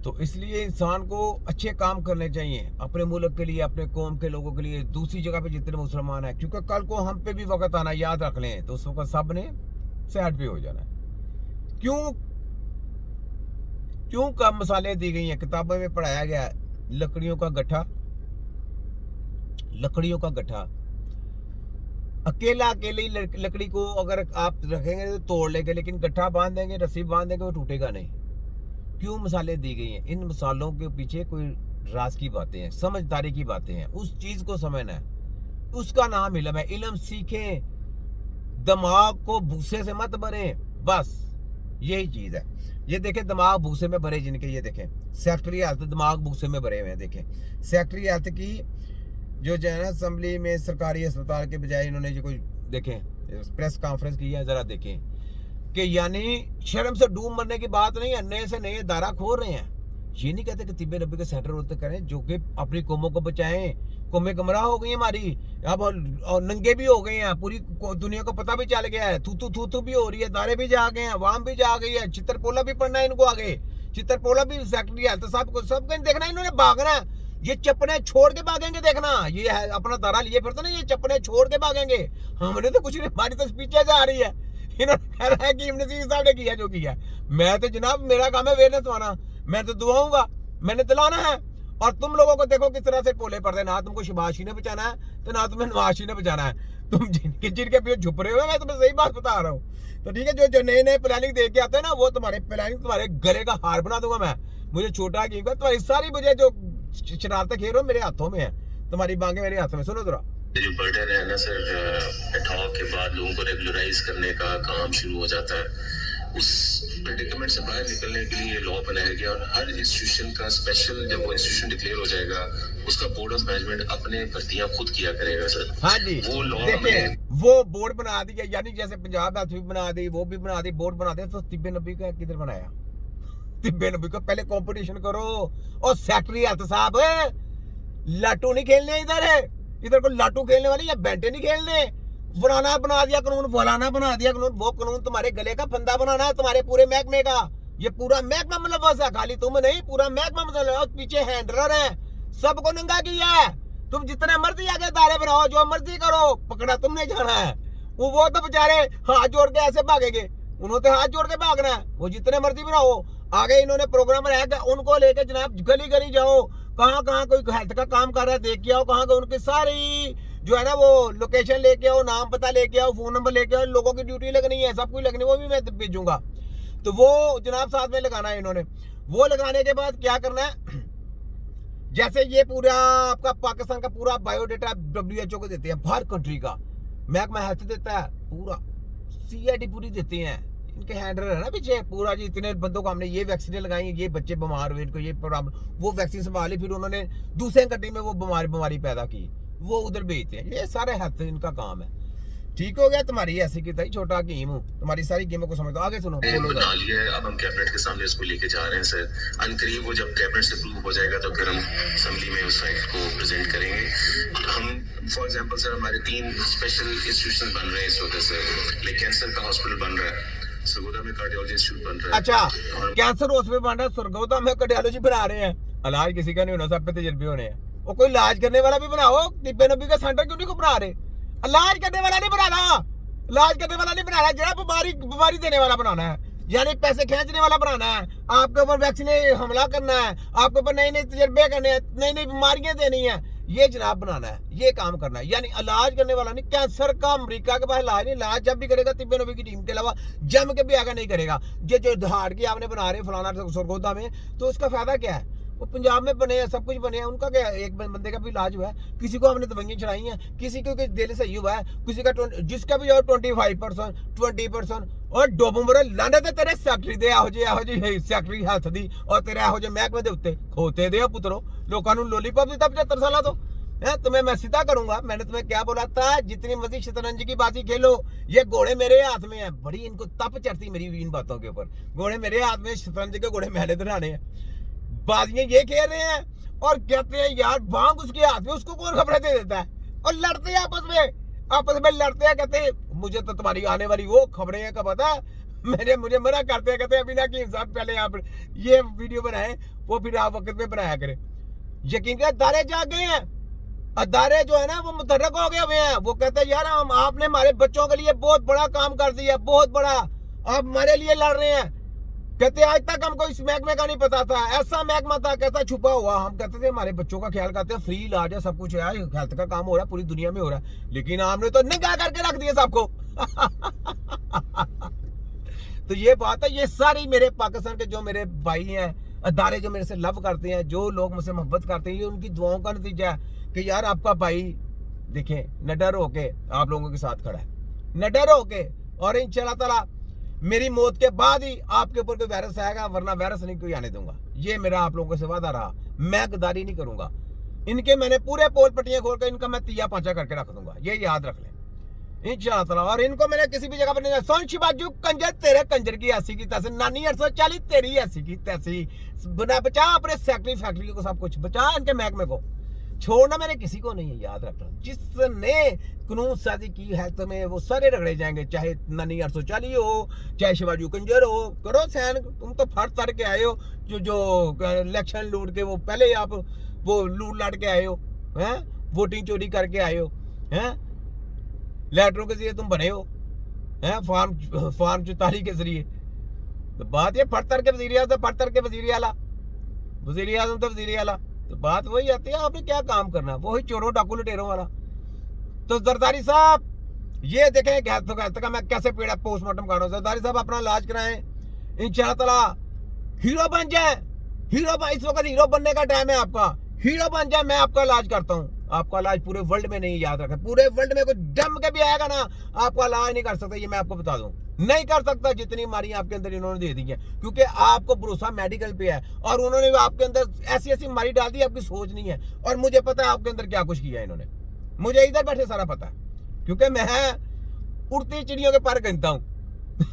तो इसलिए इंसान को अच्छे काम करने चाहिए अपने मुल्क के लिए, अपने कौम के लोगों के लिए, दूसरी जगह पे जितने मुसलमान हैं, क्योंकि कल को हम पे भी वक्त आना, याद रख लें, तो उस वक्त सब ने साइड पे हो जाना है। क्यों क्यों कम मिसालें दी गई हैं, किताबों में पढ़ाया गया है, लकड़ियों का गट्ठा, लकड़ियों का गट्ठा, अकेला अकेली लकड़ी को अगर आप रखेंगे तो तोड़ लेंगे, लेकिन गट्ठा बांध देंगे, रस्सी बांध देंगे, वो टूटेगा नहीं। क्यों मिसालें दी गई हैं? इन मिसालों के पीछे कोई राज की बातें हैं, समझदारी की बातें हैं, उस चीज को समझना है, उसका नाम इल्म है। इल्म सीखें, दिमाग को भूसे से मत भरें, बस यही चीज है। ये देखें, दिमाग भूसे में भरे जिनके, ये देखें सेक्रेटरी हेल्थ दिमाग भूसे में भरे हुए हैं। देखें सेक्रेटरी हेल्थ की जो है ना, असेंबली में सरकारी अस्पताल के बजाय इन्होंने जो कोई, देखें प्रेस कॉन्फ्रेंस की है, जरा देखें कि यानी शर्म से डूब मरने की बात नहीं है, नए से नए दायरा खोल रहे हैं। ये नहीं कहते कि तिब्बे नब्बे के सेंटर होते करें जो कि अपनी कौमों को बचाएं। कौमें गुमराह हो गई हमारी, अब और नंगे भी हो गए हैं, पूरी दुनिया को पता भी चल गया है, थू थू भी हो रही है, दारे भी जा गए हैं, वाम भी जा गई है, चित्रपोला भी पढ़ना है इनको आगे, चित्रपोला भी सेक्रेटरी हेल्थ साहब को सब देखना, इन्होंने भागना, ये चप्पने छोड़ के भागेंगे, देखना ये है अपना दारा लिए फिरते ना, ये चप्पने छोड़ के भागेंगे। हमने तो कुछ नहीं, हमारी तो स्पीचें आ रही है, इन्होंने कह रहा है कि इब्न सीरीन साहब ने किया जो किया। मैं तो जनाब, मेरा काम है अवेयरनेस दवाना, मैं तो दुआऊंगा, मैंने दिलाना है। और तुम लोगों को देखो किस तरह से पोले पड़ते, ना तुमको शबाशी ने बचाना है, तो ना तुम्हें नवाशी ने बचाना है। तुम जिनके पीछे छुप रहे हो, मैं तुम्हें सही बात बता रहा हूँ। तो ठीक है, जो नए नए प्लानिंग दे के आते हैं ना, वो तुम्हारे प्लानिंग, तुम्हारे गले का हार बना दूंगा मैं। मुझे छोटा गेम का, तुम्हारी सारी मुझे जो शरारतें खेल रहे हो मेरे हाथों में है, तुम्हारी बांगे मेरे हाथों में। सुनो जरा, जो बर्डन है ना सर, अटॉक के बाद लोगों को रेगुलराइज करने का काम शुरू हो जाता है। उस प्रेडिकेमेंट से बाहर निकलने के लिए लॉ बनाया गया, और हर इंस्टीट्यूशन का स्पेशल, जब वो इंस्टीट्यूशन डिक्लेयर हो जाएगा, उसका बोर्ड ऑफ मैनेजमेंट अपने भर्तियां खुद किया करेगा सर। हाँ जी, वो लॉ देखिए वो बोर्ड बना दिया, यानी जैसे पंजाब हेल्थ भी बना दी, वो भी बना दी, बोर्ड बना दिया। तो तिब्बे नबी का किधर बनाया? तिब्बे नबी को पहले कंपटीशन करो। और सेक्रेटरी हेल्थ साहब, लाटू नहीं खेलने इधर है, इधर को लाटू खेलने वाले या बैठे नहीं खेलने। फलाना बना दिया कानून, फलाना बना दिया कानून, वो कानून तुम्हारे गले का फंदा बनाना है, तुम्हारे पूरे महकमे का। ये पूरा महकमा मतलब है, खाली तुम नहीं, पूरा महकमा मतलब। पीछे हैंडलर है, सबको नंगा किया है। तुम जितने मर्जी आगे दायरे बनाओ, जो मर्जी करो, पकड़ा तुमने जाना है। वो तो बेचारे हाथ जोड़ के ऐसे भागेंगे, उन्होंने हाथ जोड़ के भागना है। वो जितने मर्जी बनाओ, आगे इन्होंने प्रोग्राम बनाया, उनको लेके जनाब गली गली जाओ, कहाँ कहाँ कोई हेल्थ का काम कर रहा है देख के आओ, कहाँ उनकी सारी जो है ना वो लोकेशन लेके आओ, नाम पता लेके आओ, फोन नंबर लेके आओ। लोगों की ड्यूटी लगनी है, सब कुछ लगनी, वो भी मैं भेजूंगा। तो वो जनाब साथ में लगाना है इन्होंने। वो लगाने के बाद क्या करना है, जैसे ये पूरा आपका पाकिस्तान का पूरा बायोडेटा WHO को देते हैं, बाहर कंट्री का महकमा हेल्थ देता है, पूरा CID पूरी देती हैं, इनके हैंडलर है ना पीछे पूरा जी, इतने बंदों को हमने ये वैक्सीन लगाई, ये बच्चे बीमार हुए, इनको ये प्रॉब्लम, वो वैक्सीन संभाली, फिर उन्होंने दूसरे कंट्री में वो बीमारी पैदा की, वो उधर भेजते हैं। ये सारे हेल्थ इनका काम है। ठीक हो गया, तुम्हारी ऐसी की तई छोटा गेम हूँ, तुम्हारी सारी गेमों को समझ दो। आगे सुनो, बना लिया है, अब हम कैबिनेट के सामने इसको लेके जा रहे हैं सर। अनकरीब वो जब कैबिनेट से अप्रूव हो जाएगा तो फिर हम असेंबली में उस साइट को प्रेजेंट करेंगे। हम फॉर एग्जांपल सर, हमारे 3 स्पेशल इंस्टीट्यूशन बन रहे हैं इस वक्त सर। लाइक कैंसर का हॉस्पिटल बन रहा है, सरगोदा में कार्डियोलॉजी इंस्टीट्यूट बन रहा है। अच्छा, कैंसर हॉस्पिटल बन रहा है, सरगोदा में कार्डियोलॉजी बना रहे हैं। इलाज किसी का नहीं होना, सब पे तजर्बे होने हैं। और कोई इलाज करने वाला भी बनाओ, तिब्बे नबी का सेंटर क्यों नहीं बना रहे? इलाज करने वाला नहीं बनाना, इलाज करने वाला नहीं बनाना, जरा बीमारी देने वाला बनाना है, यानी पैसे खींचने वाला बनाना है। आपके ऊपर वैक्सीन हमला करना है, आपके ऊपर नए नए तजर्बे करने हैं, नई नई बीमारियां देनी है, ये जनाब बनाना है, ये काम करना है। यानी इलाज करने वाला नहीं। कैंसर का अमेरिका के पास इलाज नहीं, इलाज जब भी करेगा तिब्बे नबी की टीम के अलावा जम के भी आगे नहीं करेगा। ये जो दहाड़ की आपने बना रहे फलाना सरगोदा में, तो उसका फायदा क्या है? वो पंजाब में बने हैं, सब कुछ बने हैं, उनका क्या है? एक बंदे का भी इलाज हुआ है, किसी को हमने दवाइयां चढ़ाई हैं, किसी को दिल सही हुआ है, किसी का जिसका भी 25% 20%। और डोबमरे लाने ते तेरे सेक्रेटरी दे ਇਹੋ ਜਿਹੀ ਸੈਕਟਰੀ ਹੈਲਥ ਦੀ और तेरे ਇਹੋ ਜਿਹੇ महकमे ਦੇ ਉੱਤੇ खोते दे पुत्रो, लोगों ਨੂੰ लॉलीपॉप ਦਿੱਤਾ 75 साल तो है। तुम्हें मैं सीधा करूंगा, मैंने तुम्हें क्या बोला था, जितनी मर्जी शतरंज की बाजी खेलो, ये घोड़े मेरे हाथ में है। बड़ी इनको तप चढ़ती मेरी इन बातों के ऊपर, घोड़े मेरे हाथ में, शतरंज के घोड़े मैंने धराने हैं, बाजियां ये खेल रहे हैं। और कहते हैं यार बांग उसके हाथ में, उसको कौन खबरें दे देता है? और लड़ते हैं आपस में लड़ते हैं, कहते हैं मुझे तो तुम्हारी आने वाली वो खबरें हैं का पता है, मुझे मना करते हैं, कहते हैं अभी ना कि साहब पहले आप ये वीडियो बनाएं, वो फिर आप वक्त में बनाया करें। यकीन कर अदारे जा गए हैं, अदारे जो है ना वो मुतहर्रिक हो गए हुए हैं। वो कहते हैं यार हम आपने हमारे बच्चों के लिए बहुत बड़ा काम कर दिया, बहुत बड़ा, आप हमारे लिए लड़ रहे हैं। कहते आज तक हमको इस महकमे का नहीं पता था, ऐसा महकमा था, कैसा छुपा हुआ। हम कहते थे हमारे बच्चों का ख्याल करते हैं, फ्री इलाज है, सब कुछ है, हेल्थ का काम हो रहा है, पूरी दुनिया में हो रहा है, लेकिन आपने तो निगाह करके रख दिया सबको। तो ये बात है, ये सारी मेरे पाकिस्तान के जो मेरे भाई हैं, अदारे जो मेरे से लव करते हैं, जो लोग मुझसे मोहब्बत करते हैं, ये उनकी दुआओं का नतीजा है कि यार आपका भाई देखें नडर होके आप लोगों के साथ खड़ा है, नडर होके। और इंशाल्लाह ताला मेरी मौत के बाद ही आपके ऊपर कोई वायरस आएगा, वरना वायरस नहीं कोई आने दूंगा। ये मेरा आप लोगों से वादा रहा, मैं गद्दारी नहीं करूंगा। इनके मैंने पूरे पोल पट्टियां खोल कर इनका मैं तिया पांचा करके रख दूंगा, ये याद रख लें इंशाल्लाह ताला। और इनको मैंने किसी भी जगह पर नहीं, सोन शिबाजू कंजर, तेरे कंजर की ऐसी की तैसी, नानी 840 तेरी ऐसी की तैसी, बचा अपने सेक्रेटरी फैक्ट्री को, सब कुछ बचा, इनके महकमे को छोड़ना मैंने किसी को नहीं है, याद रखना। जिसने कानून साजी की है तुम्हें वो सारे रगड़े जाएंगे, चाहे नानी 840 हो, चाहे शिवाजू कंजर हो, करो सहन। तुम तो फट तर के आए हो, जो इलेक्शन लूट के, वो पहले आप वो लूट लाट के आए हो, हैं वोटिंग चोरी करके आए हो, हैं लेटरों के जरिए तुम बने हो, हैं फॉर्म 44 के जरिए। तो बात ये फट तर के वजीर आजम, फट तर के वजीर आला, वजीर आजम तो वजीर आला, तो बात वही आती है, आपने क्या काम करना, वही चोरों डाकू लुटेरों वाला। तो जरदारी साहब ये देखें हेल्थ का मैं कैसे पीड़ा पोस्टमार्टम कर रहा हूँ। जरदारी साहब अपना इलाज कराएं, इंशाल्लाह ताला हीरो बन जाए, इस वक्त हीरो बनने का टाइम है आपका, हीरो बन जाए, मैं आपका इलाज करता हूँ। आपका इलाज पूरे वर्ल्ड में नहीं, याद रखें, पूरे वर्ल्ड में कोई जम के भी आएगा ना, आपका इलाज नहीं कर सकता, ये मैं आपको बता दूं, नहीं कर सकता। जितनी बीमारियां आपके अंदर इन्होंने दे दी है, क्योंकि आपको भरोसा मेडिकल पे है, और उन्होंने आपके अंदर ऐसी ऐसी बीमारी डाल दी, आपकी सोच नहीं है। और मुझे पता है आपके अंदर क्या कुछ किया इन्होंने, मुझे इधर बैठे सारा पता है, क्योंकि मैं उड़ती चिड़ियों के पर गिनता हूँ।